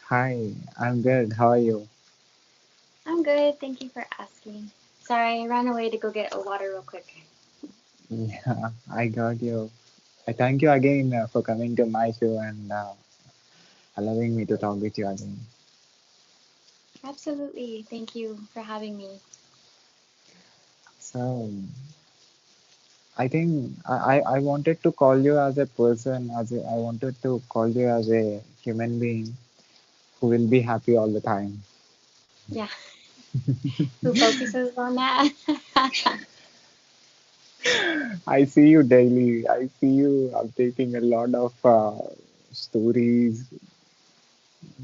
Hi, I'm good. How are you? I'm good. Thank you for asking. Sorry, I ran away to go get a water real quick. Yeah, I got you. I thank you again for coming to my show and allowing me to talk with you again. Absolutely. Thank you for having me. So, I think I wanted to call you as a person, I wanted to call you as a human being who will be happy all the time. Yeah, who focuses on that? I see you daily. I see you updating a lot of stories,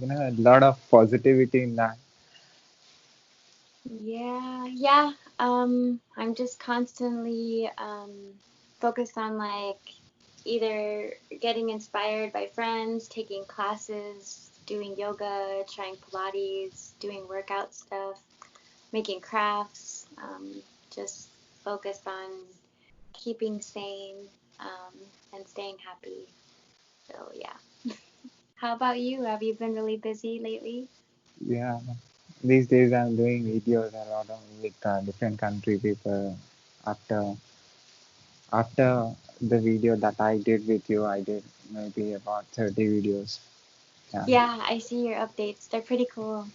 a lot of positivity in that. Yeah. I'm just constantly focused on like either getting inspired by friends, taking classes, doing yoga, trying Pilates, doing workout stuff, making crafts, just focused on keeping sane, um, and staying happy. So yeah. How about you? Have you been really busy lately? Yeah, these days I'm doing videos a lot of, with different country people. After after the video that I did with you, I did maybe about 30 videos. Yeah. Yeah, I see your updates. They're pretty cool.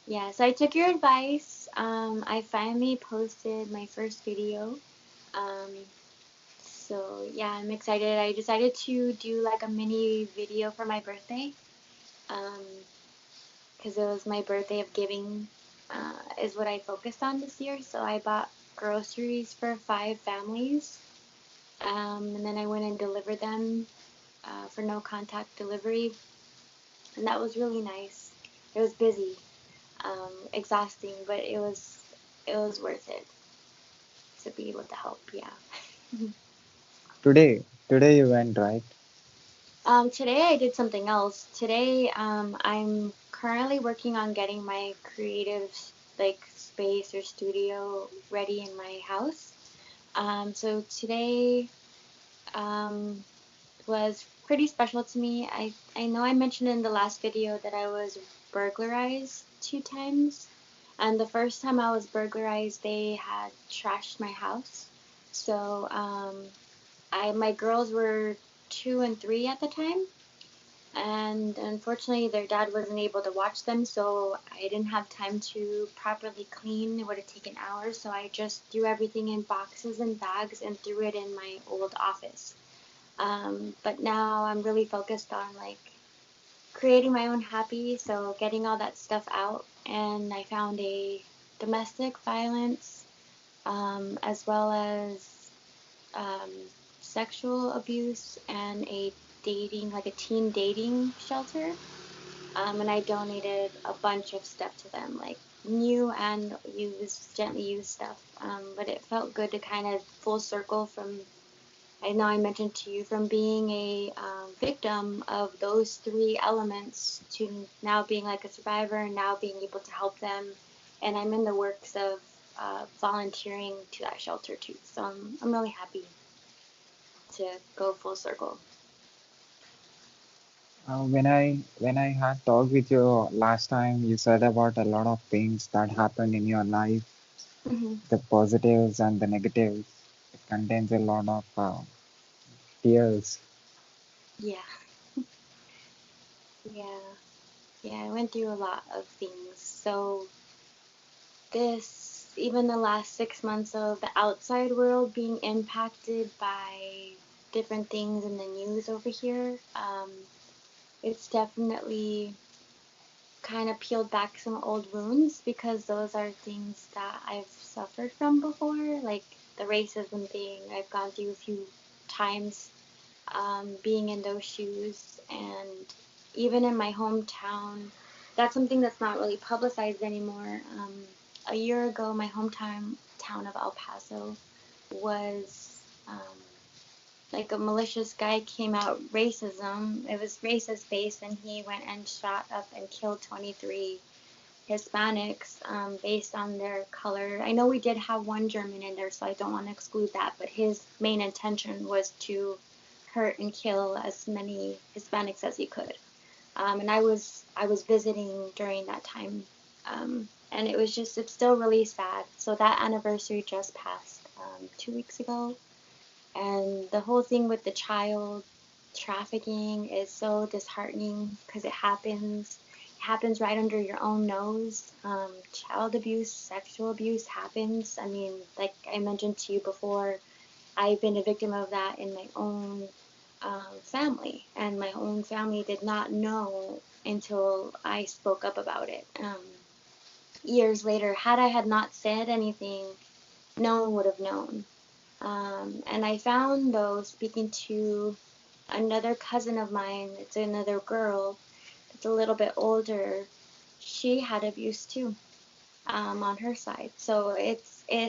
Yeah, so I took your advice. I finally posted my first video. Um, so yeah, I'm excited. I decided to do like a mini video for my birthday. Um, because it was my birthday of giving, is what I focused on this year. So I bought groceries for 5 families, and then I went and delivered them for no contact delivery, and that was really nice. It was busy, exhausting, but it was worth it to be able to help. Yeah. Today you went right. Today I did something else. Today, I'm currently working on getting my creative like space or studio ready in my house. So today, um, was pretty special to me. I know I mentioned in the last video that I was burglarized 2 times, and the first time I was burglarized, they had trashed my house. So, I my girls were 2 and 3 at the time, and unfortunately their dad wasn't able to watch them, so I didn't have time to properly clean. It would have taken hours, so I just threw everything in boxes and bags and threw it in my old office. But now I'm really focused on like creating my own happy, so getting all that stuff out. And I found a domestic violence, as well as um, sexual abuse, and a dating, like a teen dating shelter. And I donated a bunch of stuff to them, like new and used, gently used stuff. But it felt good to kind of full circle from, I know I mentioned to you, from being a victim of those three elements to now being like a survivor and now being able to help them. And I'm in the works of volunteering to that shelter too. So I'm really happy to go full circle. When I had talked with you last time, you said about a lot of things that happened in your life, Hmm. the positives and the negatives. It contains a lot of tears. Yeah, yeah, yeah. I went through a lot of things. So this, even the last 6 months of the outside world being impacted by different things in the news over here, it's definitely kind of peeled back some old wounds, because those are things that I've suffered from before, like the racism thing. I've gone through a few times, being in those shoes, and even in my hometown, that's something that's not really publicized anymore. A year ago, my hometown town of El Paso was, like a malicious guy came out racism. It was racist based, and he went and shot up and killed 23 Hispanics, based on their color. I know we did have one German in there, so I don't want to exclude that. But his main intention was to hurt and kill as many Hispanics as he could. And I was visiting during that time, and it's still really sad. So that anniversary just passed 2 weeks ago, and the whole thing with the child trafficking is so disheartening because it happens right under your own nose. Child abuse, sexual abuse happens. I mean, like I mentioned to you before, I've been a victim of that in my own family, and my own family did not know until I spoke up about it. Years later, had I had not said anything, no one would have known. And I found, though, speaking to another cousin of mine, it's another girl that's a little bit older, she had abuse too, on her side. So it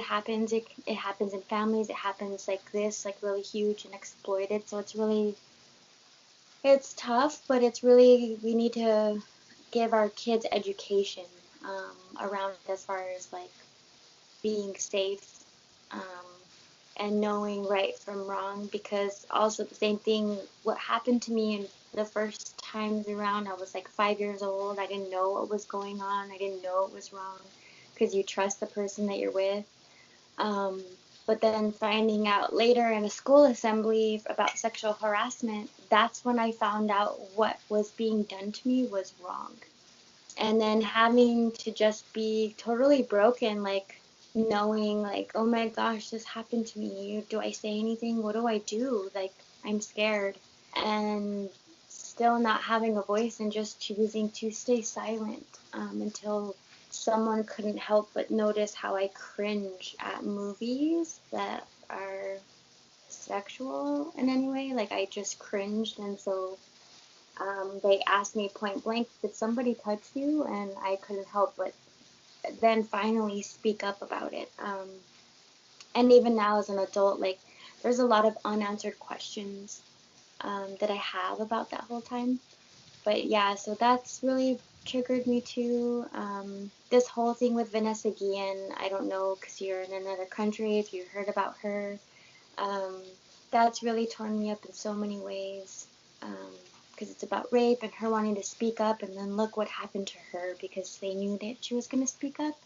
happens in families. It happens like this, like really huge and exploited. So it's tough, but it's really we need to give our kids education around it as far as like being safe, um, and knowing right from wrong. Because also the same thing, what happened to me in the first times around, I was like 5 years old. I didn't know what was going on. I didn't know it was wrong because you trust the person that you're with. Um, but then finding out later in a school assembly about sexual harassment, that's when I found out what was being done to me was wrong. And then having to just be totally broken, like knowing, like, oh my gosh, this happened to me. Do I say anything? What do I do? Like, I'm scared. And still not having a voice and just choosing to stay silent until someone couldn't help but notice how I cringe at movies that are sexual in any way. Like, I just cringed. And so they asked me point blank, did somebody touch you? And I couldn't help but then finally speak up about it. And even now as an adult, like there's a lot of unanswered questions that I have about that whole time. But yeah, so that's really triggered me too. This whole thing with Vanessa Guillen, I don't know because you're in another country if you heard about her. Um, that's really torn me up in so many ways. Because it's about rape and her wanting to speak up, and then look what happened to her because they knew that she was going to speak up.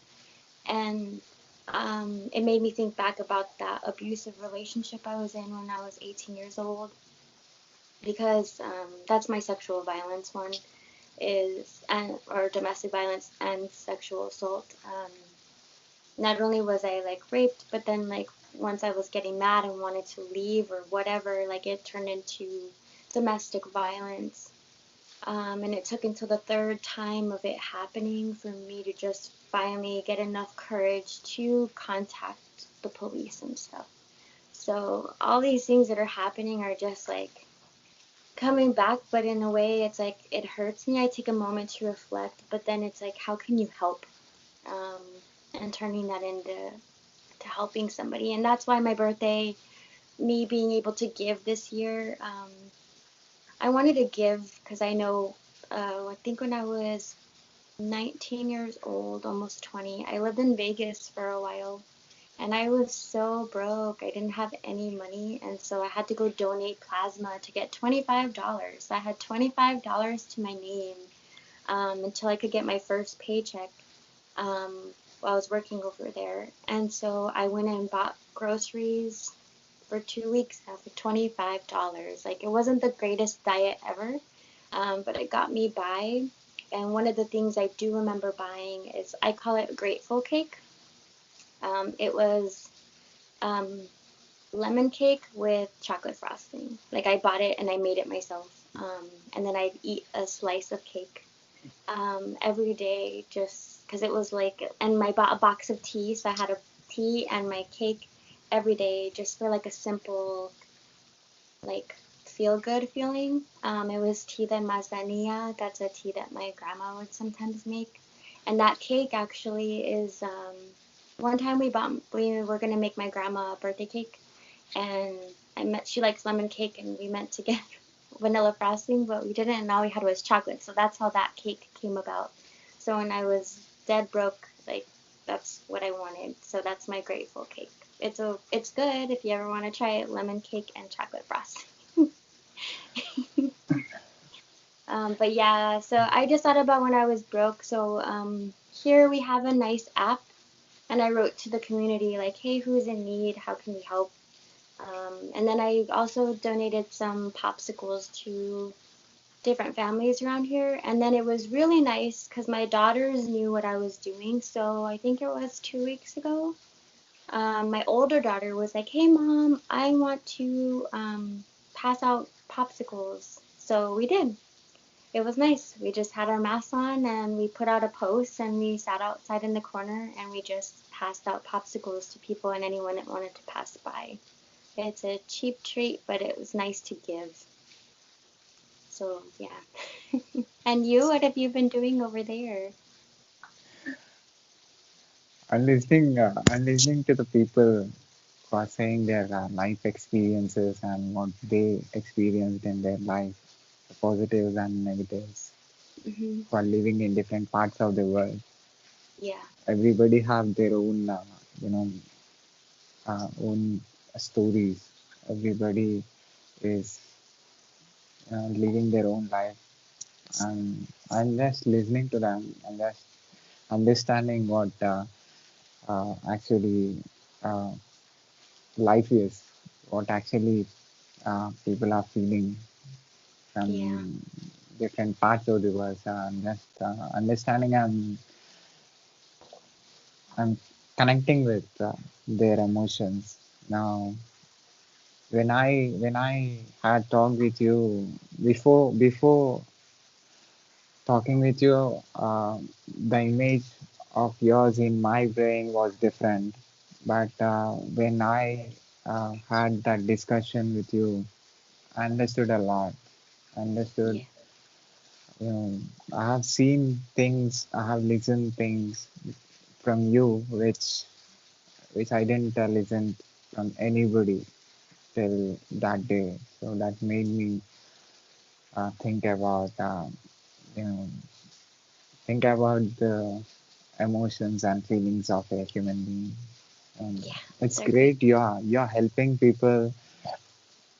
And it made me think back about that abusive relationship I was in when I was 18 years old, because that's my sexual violence one is and or domestic violence and sexual assault. Not only was I like raped, but then like once I was getting mad and wanted to leave or whatever, like it turned into domestic violence. And it took until the third time of it happening for me to just finally get enough courage to contact the police and stuff. So all these things that are happening are just like coming back, but in a way, it's like it hurts me. I take a moment to reflect, but then it's like, how can you help? Um, and turning that into to helping somebody, and that's why my birthday, me being able to give this year, I wanted to give because I know, I think when I was 19 years old, almost 20, I lived in Vegas for a while. And I was so broke. I didn't have any money. And so I had to go donate plasma to get $25. I had $25 to my name until I could get my first paycheck um, while I was working over there. And so I went and bought groceries for 2 weeks for $25. Like, it wasn't the greatest diet ever, but it got me by. And one of the things I do remember buying is, I call it grateful cake. It was um, lemon cake with chocolate frosting. Like, I bought it and I made it myself. And then I'd eat a slice of cake every day just because it was like, and I bought a box of tea. So I had a tea and my cake every day just for like a simple, like, feel good feeling. It was tea de manzanilla. That's a tea that my grandma would sometimes make. And that cake actually is, one time we were going to make my grandma a birthday cake, and she likes lemon cake, and we meant to get vanilla frosting, but we didn't, and all we had was chocolate. So that's how that cake came about. So when I was dead broke, like, that's what I wanted. So that's my grateful cake. It's good if you ever want to try it, lemon cake and chocolate frosting. But yeah, so I just thought about when I was broke. So here we have a nice app, and I wrote to the community like, hey, who's in need? How can we help? And then I also donated some popsicles to different families around here. And then it was really nice because my daughters knew what I was doing. So I think it was 2 weeks ago. My older daughter was like, hey, mom, I want to pass out popsicles. So we did. It was nice. We just had our masks on and we put out a post and we sat outside in the corner and we just passed out popsicles to people and anyone that wanted to pass by. It's a cheap treat, but it was nice to give. So, yeah. And you, what have you been doing over there? I'm listening to the people who are saying their life experiences and what they experienced in their life, the positives and negatives, Hmm. who are living in different parts of the world. Yeah, Everybody have their own, you know, own stories. Everybody is living their own life, and I'm just listening to them. I'm just understanding what actually uh, life is, what actually people are feeling yeah, from different parts of the world. So I'm just understanding and I'm connecting with their emotions. Now, when I had talked with you before talking with you, the image of yours in my brain was different. But when I had that discussion with you, I understood a lot. Understood, yeah, you know, I have seen things, I have listened things from you, which I didn't listen from anybody till that day. So that made me think about, you know, think about the emotions and feelings of a human being. And yeah. it's They're great. great. You're helping people.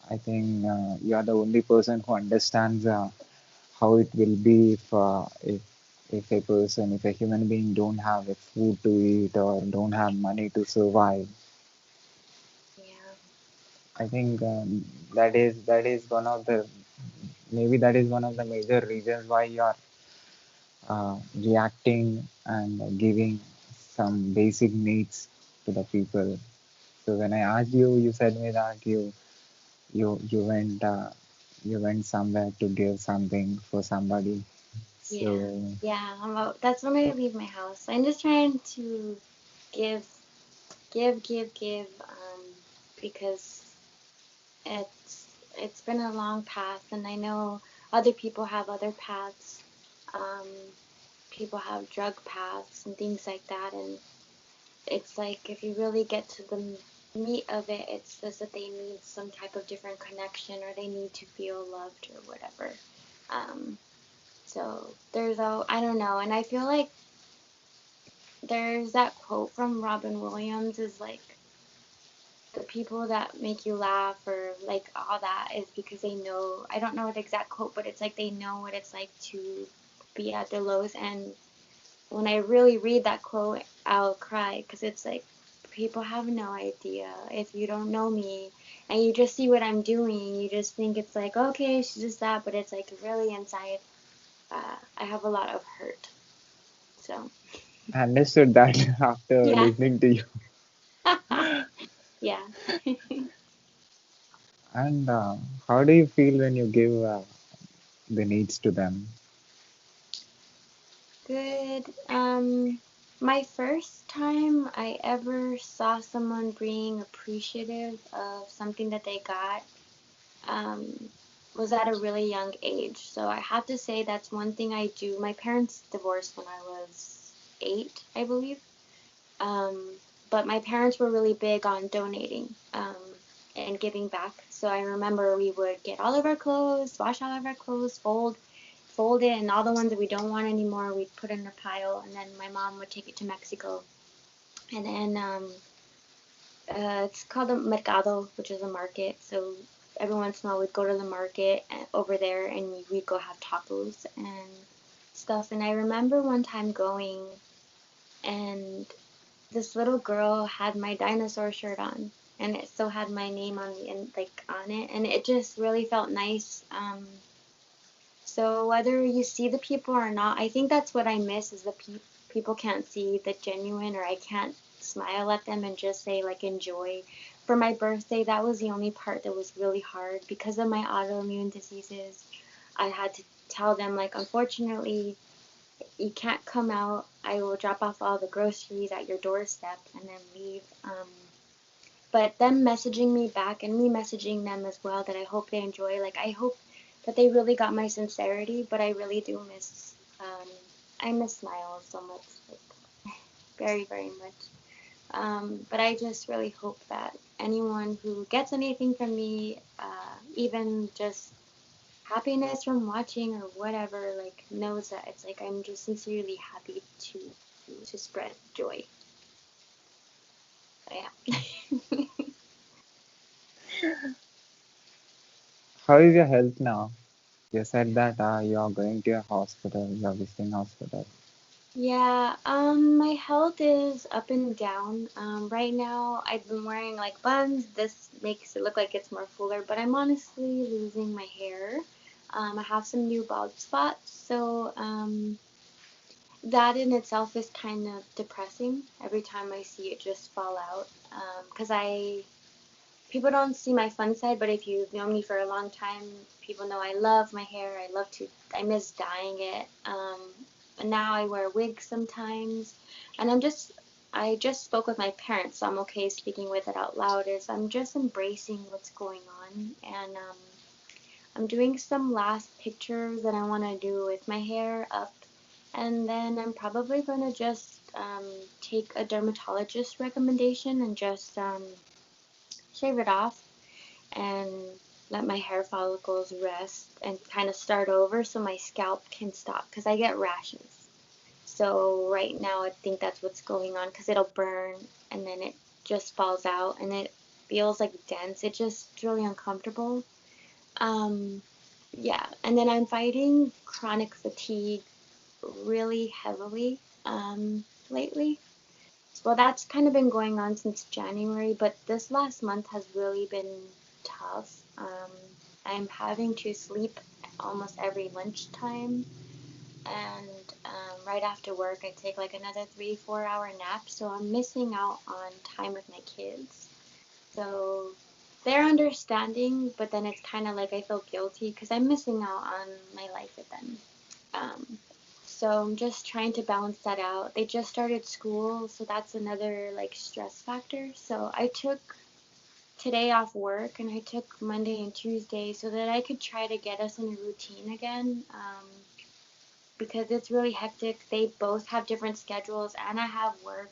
I think you are the only person who understands how it will be if a person, if a human being don't have a food to eat or don't have money to survive. Yeah, I think that is one of the maybe that is one of the major reasons why you are reacting and giving some basic needs to the people. So when I asked you, you said me that you you went somewhere to give something for somebody. yeah, So yeah. That's when I leave my house. I'm just trying to give, give, because it's been a long path, and I know other people have other paths. Um, People have drug paths and things like that, and it's like if you really get to the meat of it, it's just that they need some type of different connection or they need to feel loved or whatever. Um, so there's I don't know, and I feel like there's that quote from Robin Williams is like the people that make you laugh or like all that is because they know, I don't know the exact quote, but it's like they know what it's like to be at their lowest. And when I really read that quote, I'll cry because it's like people have no idea. If you don't know me and you just see what I'm doing, you just think it's like, okay, she's just that, but it's like really inside, I have a lot of hurt. So, I understood that after yeah. listening to you. Yeah. And how do you feel when you give the needs to them? Good. My first time I ever saw someone being appreciative of something that they got, um, was at a really young age. So I have to say that's one thing I do. My parents divorced when I was 8, I believe. Um, but my parents were really big on donating, and giving back. So I remember we would get all of our clothes, wash all of our clothes, fold it, and all the ones that we don't want anymore, we'd put in a pile, and then my mom would take it to Mexico. And then it's called a mercado, which is a market. So every once in a while we'd go to the market over there and we'd go have tacos and stuff. And I remember one time going and this little girl had my dinosaur shirt on and it still had my name on the like on it, and it just really felt nice. So whether you see the people or not, I think that's what I miss is the people can't see the genuine, or I can't smile at them and just say like enjoy. For my birthday, that was the only part that was really hard because of my autoimmune diseases. I had to tell them like unfortunately you can't come out. I will drop off all the groceries at your doorstep and then leave. But them messaging me back and me messaging them as well that I hope they enjoy. Like I hope that they really got my sincerity, but I really do miss. I miss smiles so much, like very very much. But I just really hope that anyone who gets anything from me, even just happiness from watching or whatever, like knows that it's like I'm just sincerely happy to spread joy. So yeah. How is your health now? You said that you are going to a hospital, you are visiting hospital. Yeah, my health is up and down. Right now I've been wearing like buns. This makes it look like it's more fuller, but I'm honestly losing my hair. I have some new bald spots, so that in itself is kind of depressing. Every time I see it just fall out, because people don't see my fun side, but if you've known me for a long time, people know I love my hair. I miss dyeing it. And now I wear wigs sometimes, and I just spoke with my parents, so I'm okay speaking with it out loud. Is I'm just embracing what's going on, and I'm doing some last pictures that I want to do with my hair up, and then I'm probably going to just take a dermatologist recommendation and just shave it off and let my hair follicles rest and kind of start over so my scalp can stop because I get rashes. So right now I think that's what's going on because it'll burn and then it just falls out and it feels like dense. It's just really uncomfortable. Um, yeah, and then I'm fighting chronic fatigue really heavily lately. Well, that's kind of been going on since January, but this last month has really been tough. I'm having to sleep almost every lunchtime, and right after work, I take like another 3, 4 hour nap, so I'm missing out on time with my kids. So they're understanding, but then it's kind of like I feel guilty because I'm missing out on my life with them. Um, so I'm just trying to balance that out. They just started school, so that's another like stress factor. So I took today off work and I took Monday and Tuesday so that I could try to get us in a routine again. Because it's really hectic. They both have different schedules and I have work.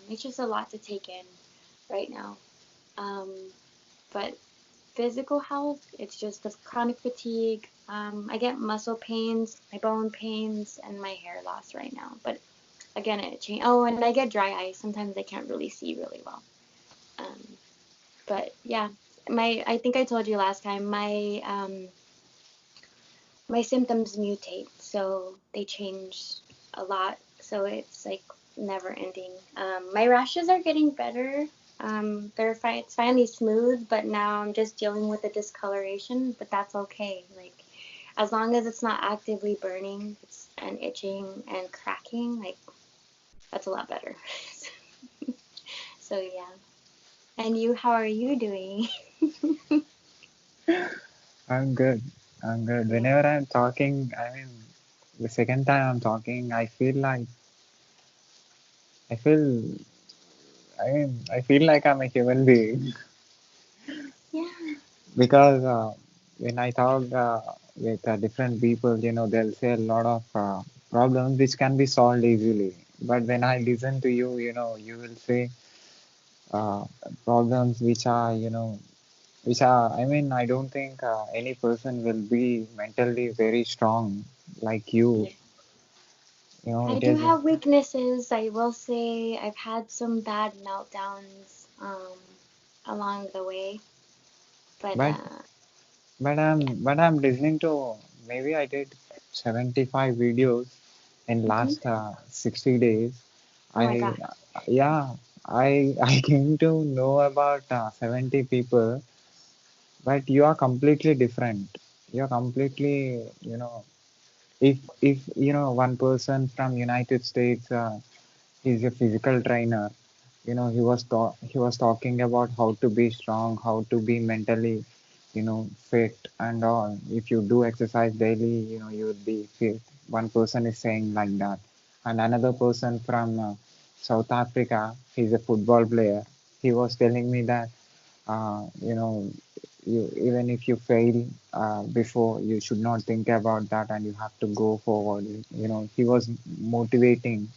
It's just a lot to take in right now. Um, but physical health, it's just the chronic fatigue. I get muscle pains, my bone pains, and my hair loss right now. But again, it changes. Oh, and I get dry eyes. Sometimes I can't really see really well. Um, but yeah, I think I told you last time my symptoms mutate, so they change a lot. So it's like never ending. My rashes are getting better. It's finally smooth, but now I'm just dealing with the discoloration. But that's okay. Like as long as it's not actively burning and itching and cracking, like that's a lot better. So yeah. And you, how are you doing? I'm good. I'm good. Yeah. Whenever I'm talking, I mean, the second time I'm talking, I feel, I feel like I'm a human being Yeah. because when I talk with different people, they'll say a lot of problems which can be solved easily. But when I listen to you, you will say uh, problems I mean, I don't think any person will be mentally very strong like you. Yeah. I It do is, have weaknesses. I will say I've had some bad meltdowns along the way, but but but I'm listening to, maybe I did 75 videos in Hmm. last 60 days. Oh my I God. Yeah, I came to know about 70 people, but you are completely different. You're completely, if one person from United States, he's a physical trainer. He was talking about how to be strong, how to be mentally, fit and all. If you do exercise daily, you would be fit. One person is saying like that, and another person from South Africa, he's a football player. He was telling me that, uh, you know, even if you fail before, you should not think about that, and you have to go forward. He was motivating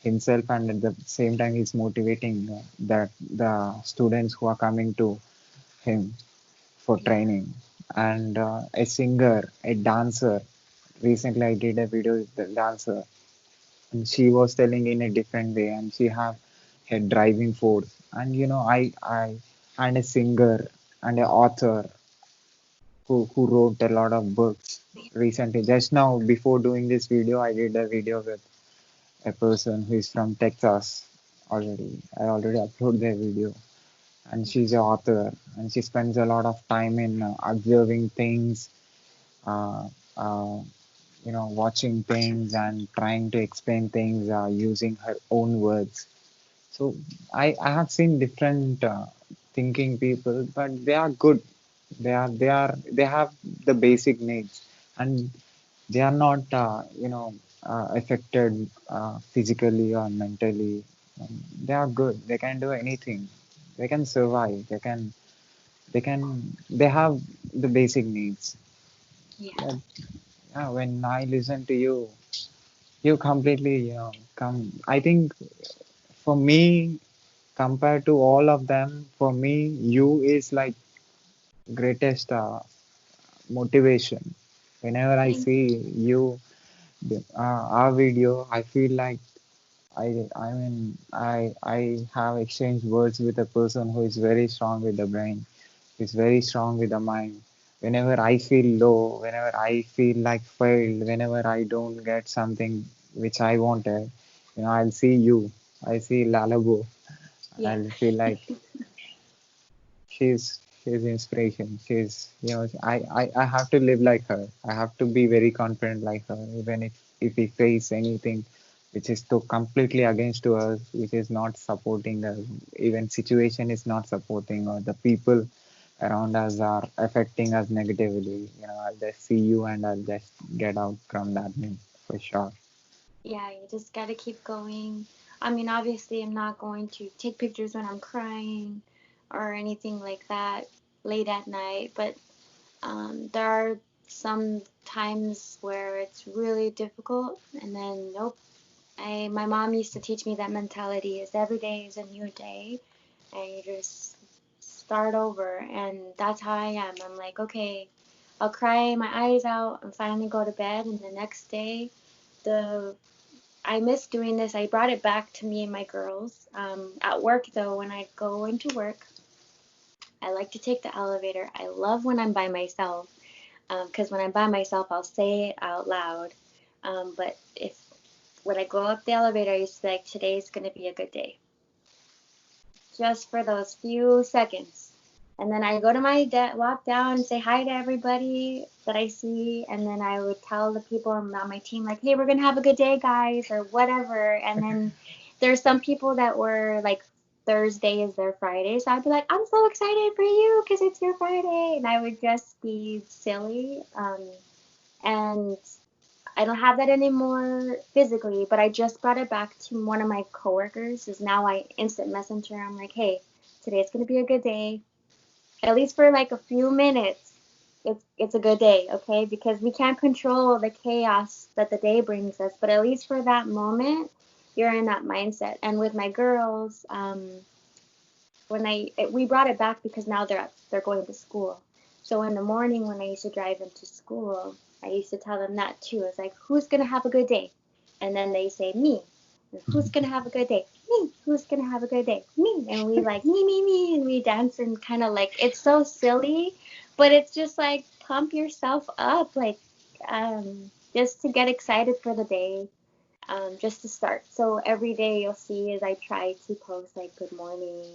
himself, and at the same time he's motivating that the students who are coming to him for Yeah. training. And a singer, a dancer, recently I did a video with the dancer, and she was telling in a different way, and she have a driving force. And I and a singer and a author who wrote a lot of books recently. Just now before doing this video, I did a video with a person who is from Texas already. I already uploaded the video, and she's an author, and she spends a lot of time in observing things, uh, uh, watching things and trying to explain things using her own words. So I have seen different thinking people, but they are good. They have the basic needs, and they are not affected physically or mentally. They are good. They can do anything. They can survive. They have the basic needs. Yeah. But yeah, when I listen to you, you completely come. I think for me, compared to all of them, for me, you is like greatest motivation. Whenever I Thank see you, our video, I feel like I have exchanged words with a person who is very strong with the brain, is very strong with the mind. Whenever I feel low, whenever I feel like failed, whenever I don't get something which I wanted, I'll see you. I see Lalaboo. you. I'll feel like she's inspiration. I have to live like her. I have to be very confident like her, even if we face anything which is to completely against to us, which is not supporting us, even situation is not supporting, or the people around us are affecting us negatively. I'll just see you and I'll just get out from that mood for sure. Yeah, you just gotta keep going. I mean, obviously, I'm not going to take pictures when I'm crying or anything like that late at night, but there are some times where it's really difficult, and then nope. My mom used to teach me that mentality is every day is a new day, and you just start over, and that's how I am. I'm like, okay, I'll cry my eyes out and finally go to bed, and the next day, the I miss doing this. I brought it back to me and my girls. At work, though, when I go into work, I like to take the elevator. I love when I'm by myself because when I'm by myself, I'll say it out loud. But if when I go up the elevator, I used to be like, today's going to be a good day. Just for those few seconds. And then I go to my walk down and say hi to everybody that I see. And then I would tell the people on my team, like, hey, we're going to have a good day, guys, or whatever. And then there's some people that were like, Thursday is their Friday. So I'd be like, I'm so excited for you because it's your Friday. And I would just be silly. And I don't have that anymore physically, but I just brought it back to one of my coworkers. Is now I instant messenger. I'm like, hey, today's gonna be a good day. At least for like a few minutes, it's a good day, okay? Because we can't control the chaos that the day brings us, but at least for that moment, you're in that mindset. And with my girls, when we brought it back because now they're going to school. So in the morning when I used to drive them to school, I used to tell them that too. It's like, who's gonna have a good day? And then they say me. And who's gonna have a good day? Me. Who's gonna have a good day? Me. And we like me, and we dance and kind of like it's so silly, but it's just like pump yourself up, like just to get excited for the day, just to start. So every day you'll see as I try to post like good morning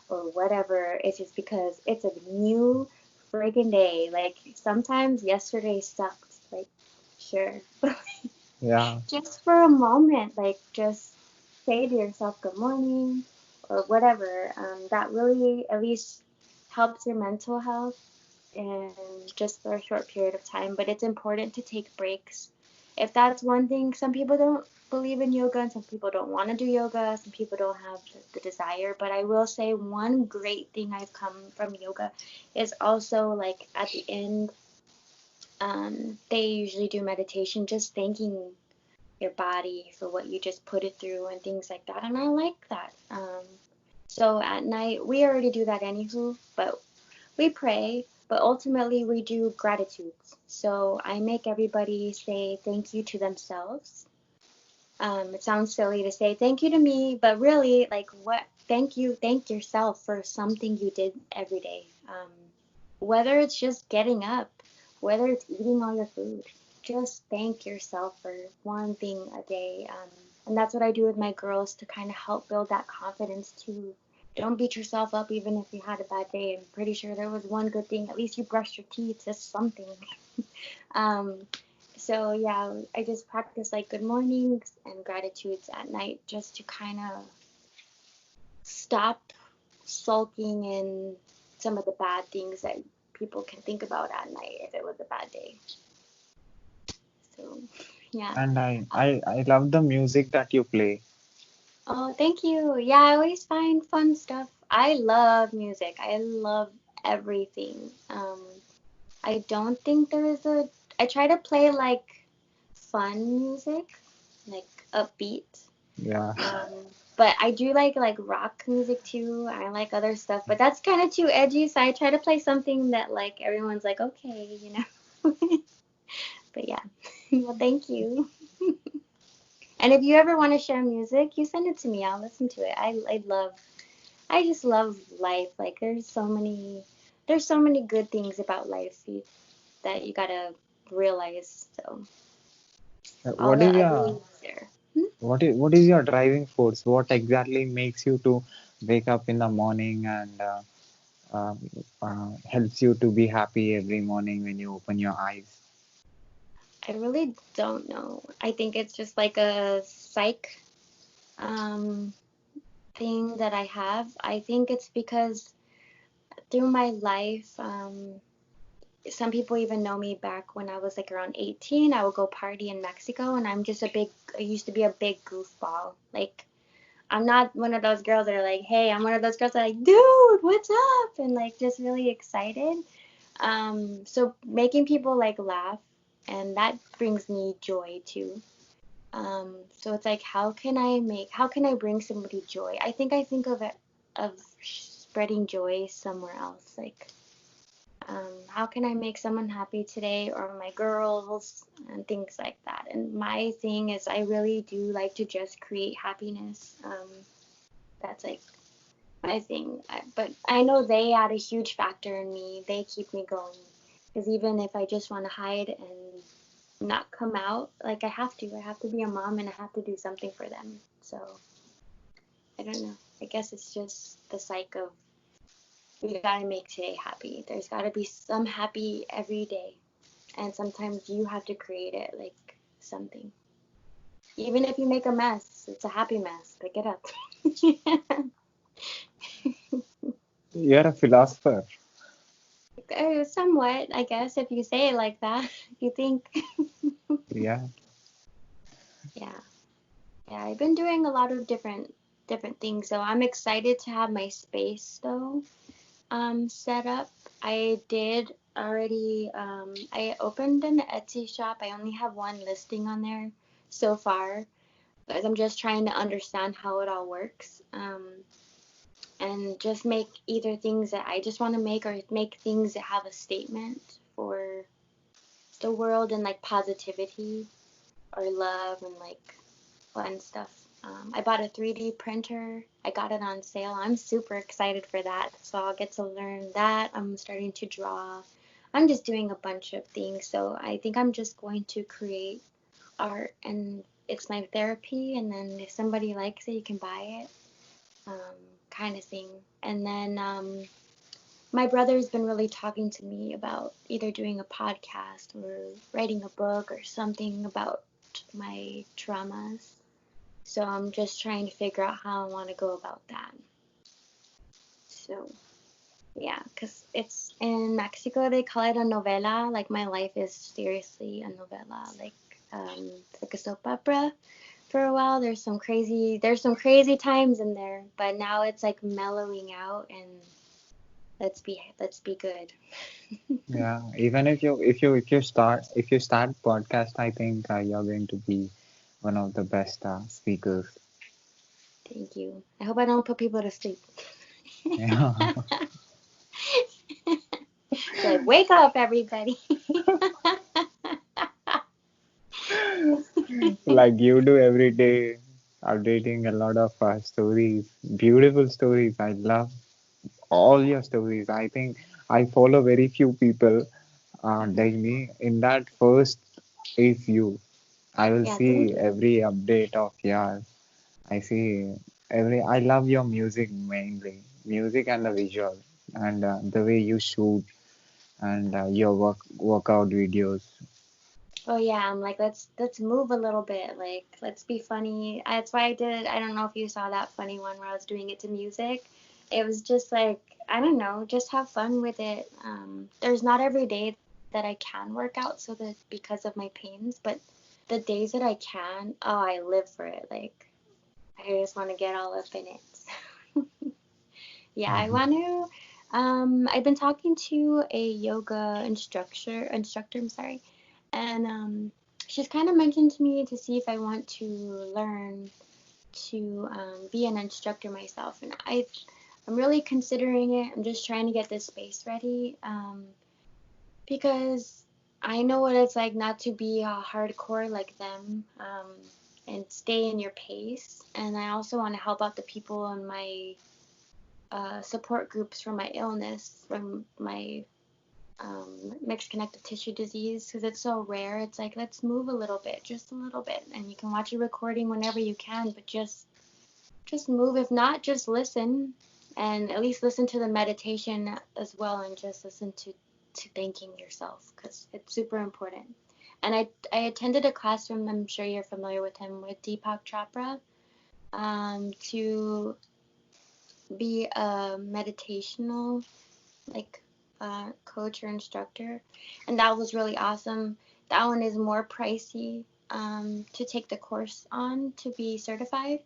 or whatever, it's just because it's a new friggin' day. Like sometimes yesterday sucked, like sure, Yeah. just for a moment, like just say to yourself good morning or whatever. That really at least helps your mental health and just for a short period of time. But it's important to take breaks. If that's one thing, some people don't believe in yoga and some people don't want to do yoga. Some people don't have the desire. But I will say one great thing I've come from yoga is also like at the end, they usually do meditation, just thanking your body for what you just put it through and things like that. And I like that. So at night, we already do that anywho, but we pray, but ultimately we do gratitudes. So I make everybody say thank you to themselves. It sounds silly to say thank you to me, but really, like, what? Thank yourself for something you did every day. Whether it's just getting up, whether it's eating all your food, just thank yourself for one thing a day. And that's what I do with my girls to kind of help build that confidence too. Don't beat yourself up even if you had a bad day. I'm pretty sure there was one good thing. At least you brushed your teeth. Just something. Um, so yeah, I just practice like good mornings and gratitudes at night just to kind of stop sulking in some of the bad things that people can think about at night if it was a bad day. So yeah. And I love the music that you play. Oh, thank you. Yeah, I always find fun stuff. I love music. I love everything. I don't think there is a. I try to play like fun music, like upbeat. Yeah. Um, but I do like rock music too. I like other stuff, but that's kind of too edgy. So I try to play something that like everyone's like, okay, you know. But yeah, well, thank you. And if you ever want to share music, you send it to me. I'll listen to it. I just love life. Like there's so many good things about life that you gotta realize. So all What the is ugly your is there. what is your driving force? What exactly makes you to wake up in the morning and uh, helps you to be happy every morning when you open your eyes? I really don't know. I think it's just like a psych um, thing that I have. I think it's because through my life, some people even know me back when I was like around 18. I would go party in Mexico, and I used to be a big goofball. Like, I'm not one of those girls that are like, hey, I'm one of those girls that are like, dude, what's up? And like, just really excited. So making people like laugh, and that brings me joy too. So it's like, how can I bring somebody joy? I think of it, of spreading joy somewhere else. Like, how can I make someone happy today or my girls and things like that. And my thing is, I really do like to just create happiness. That's like my thing. But I know they add a huge factor in me. They keep me going. Because even if I just want to hide and not come out, like I have to be a mom and I have to do something for them. So I don't know. I guess it's just the psyche of we gotta make today happy. There's gotta be some happy every day. And sometimes you have to create it, like something. Even if you make a mess, it's a happy mess. Pick it up. You're a philosopher. Somewhat, I guess, if you say it like that. If you think, Yeah. yeah, yeah. I've been doing a lot of different things, so I'm excited to have my space though set up. I did already. I opened an Etsy shop. I only have one listing on there so far, because I'm just trying to understand how it all works. And just make either things that I just want to make or make things that have a statement for the world and like positivity or love and like fun stuff. I bought a 3D printer. I got it on sale. I'm super excited for that. So I'll get to learn that. I'm starting to draw. I'm just doing a bunch of things. So I think I'm just going to create art, and it's my therapy. And then if somebody likes it, you can buy it, kind of thing. And then my brother's been really talking to me about either doing a podcast or writing a book or something about my traumas. So I'm just trying to figure out how I want to go about that. So yeah, because it's in Mexico, they call it a novela. Like my life is seriously a novela. Like it's like a soap opera. For a while, there's some crazy times in there, but now it's like mellowing out, and let's be good. Yeah, even if you start podcast, I think you're going to be one of the best speakers. Thank you. I hope I don't put people to sleep. Yeah, Like, wake up, everybody. like you do every day, updating a lot of stories, beautiful stories. I love all your stories. I think I follow very few people like me. In that first is you. I will Yeah, thank see you. every update of yours. I see every. I love your music mainly, music and the visual, and the way you shoot and your workout videos. Oh yeah, I'm like, let's move a little bit. Like, let's be funny. That's why I did. I don't know if you saw that funny one where I was doing it to music. It was just like, I don't know, just have fun with it. There's not every day that I can work out, so that because of my pains, but the days that I can, oh, I live for it. Like, I just want to get all up in it. Yeah, I Mhm. want to. I've been talking to a yoga instructor, I'm sorry, and she's kind of mentioned to me to see if I want to learn to be an instructor myself, and I'm really considering it. I'm just trying to get this space ready, because I know what it's like not to be hardcore like them, and stay in your pace. And I also want to help out the people in my support groups for my illness, from my mixed connective tissue disease, because it's so rare. It's like, let's move a little bit, just a little bit, and you can watch a recording whenever you can, but just move. If not, just listen, and at least listen to the meditation as well, and just listen to thanking yourself, because it's super important. And I attended a class from, I'm sure you're familiar with him, with Deepak Chopra, to be a meditational, like, coach or instructor, and that was really awesome. That one is more pricey, to take the course on to be certified,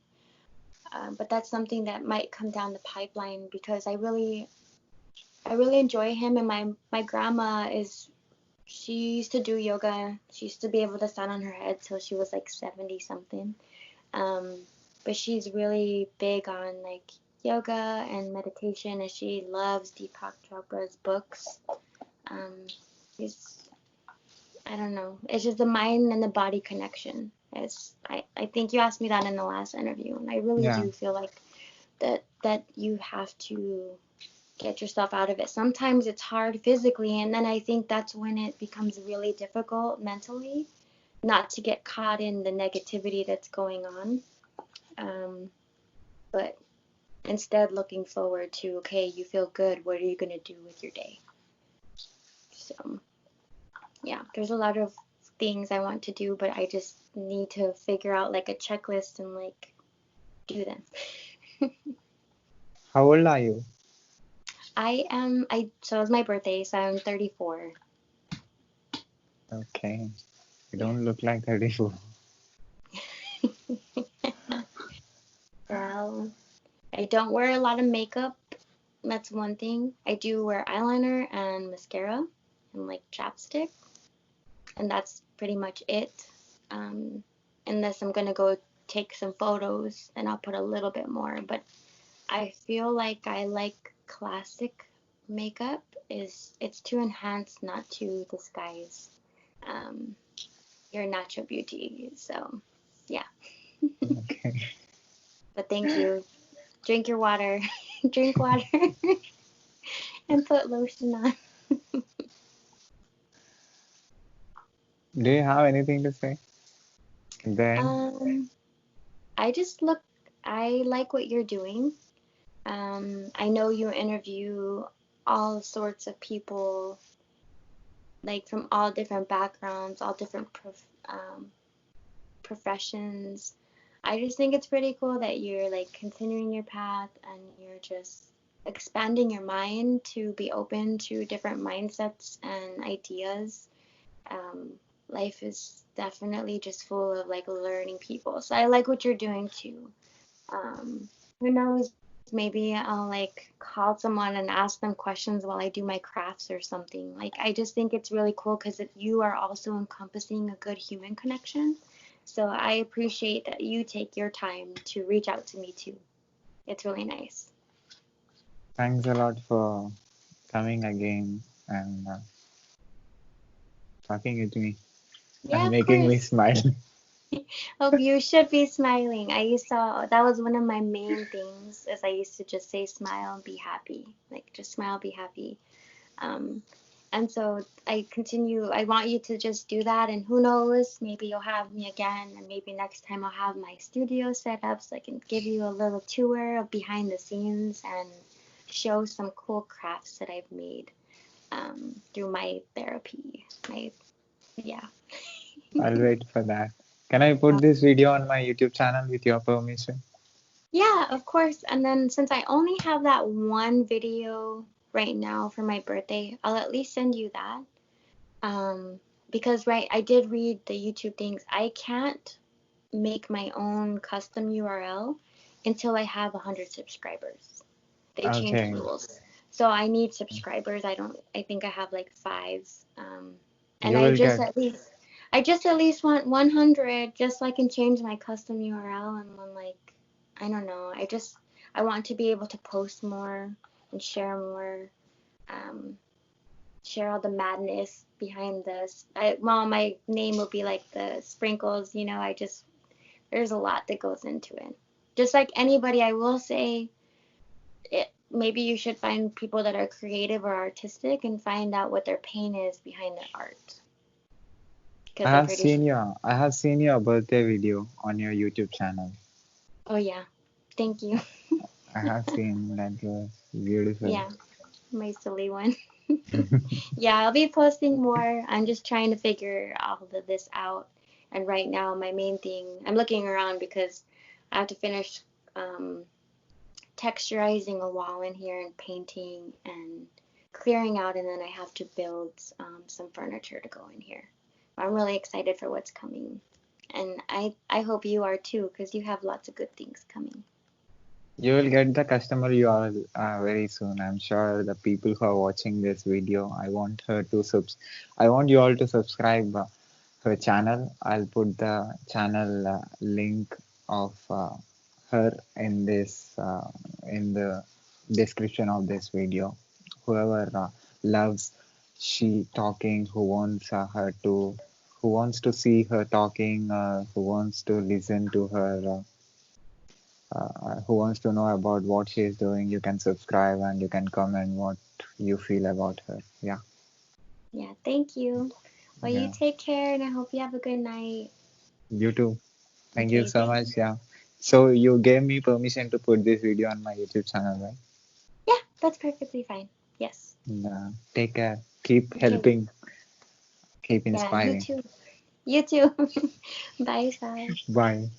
but that's something that might come down the pipeline, because I really enjoy him. And my grandma is she used to do yoga. She used to be able to stand on her head till she was like 70 something. Um, but she's really big on like yoga and meditation, and she loves Deepak Chopra's books. Um, he's I don't know. It's just the mind and the body connection. I think you asked me that in the last interview, and I really Yeah, do feel like that you have to get yourself out of it. Sometimes it's hard physically, and then I think that's when it becomes really difficult mentally, not to get caught in the negativity that's going on. Um, but instead looking forward to, okay, you feel good. What are you gonna do with your day? So yeah, there's a lot of things I want to do, but I just need to figure out like a checklist and like do them. how old are you? So it's my birthday, so I'm 34. Okay, you Yeah. don't look like 34. Well, I don't wear a lot of makeup. That's one thing. I do wear eyeliner and mascara and like chapstick, and that's pretty much it. Um, Unless I'm gonna go take some photos, and I'll put a little bit more. But I feel like I like classic makeup. Is It's to enhance, not to disguise, um, your natural beauty. So yeah. Okay. But thank you. Drink your water. Drink water and put lotion on. Do you have anything to say? Then Um, I just look, I like what you're doing. I know you interview all sorts of people, like from all different backgrounds, all different professions. I just think it's pretty cool that you're like continuing your path and you're just expanding your mind to be open to different mindsets and ideas. Um, Life is definitely just full of like learning people. So I like what you're doing too. Um, who knows? Maybe I'll like call someone and ask them questions while I do my crafts or something. Like, I just think it's really cool because you are also encompassing a good human connection. So I appreciate that you take your time to reach out to me too. It's really nice. thanks a lot for coming again and talking with me Yeah, and of making me course. smile. Oh, you should be smiling. I used to, that was one of my main things, is I used to just say smile and be happy. Like, just smile, be happy. Um, and so I want you to just do that. And who knows, maybe you'll have me again. And maybe next time I'll have my studio set up so I can give you a little tour of behind the scenes and show some cool crafts that I've made through my therapy. Yeah. I'll wait for that. Can I put this video on my YouTube channel with your permission? Yeah, of course. And then since I only have that one video right now for my birthday, I'll at least send you that. Um, because right, I did read the YouTube things. I can't make my own custom URL until I have 100 subscribers. They changed Okay. rules. So I need subscribers. I think I have like five. And You will get. I just at least want 100 just so I can change my custom URL and then like, I don't know. I want to be able to post more and share more. Um, Share all the madness behind this. Well, my name will be like the sprinkles, there's a lot that goes into it. Just like anybody, I will say maybe you should find people that are creative or artistic and find out what their pain is behind their art. I Because I'm have pretty seen sure. your birthday video on your YouTube channel. Oh, yeah. Thank you. I have seen that was beautiful. Yeah, my silly one. Yeah, I'll be posting more. I'm just trying to figure all of this out. And right now, my main thing, I'm looking around because I have to finish um, texturizing a wall in here and painting and clearing out, and then I have to build some furniture to go in here. I'm really excited for what's coming. And I hope you are too, because you have lots of good things coming. You will get the customer URL very soon. I'm sure the people who are watching this video, I want you all to subscribe her channel. I'll put the channel link of her in the description of this video. Whoever loves she talking, who wants to see her talking, who wants to listen to her. Who wants to know about what she is doing, you can subscribe and you can comment what you feel about her. Yeah, Yeah, thank you. Well, you yeah. take care, and I hope you have a good night. You too. Thank you Okay, so thank much. you. Yeah. So you gave me permission to put this video on my YouTube channel, right? Yeah, that's perfectly fine. Yes. Take care. Keep Okay. helping. Keep Yeah, you inspiring. too. You too. Bye, Sai. Bye.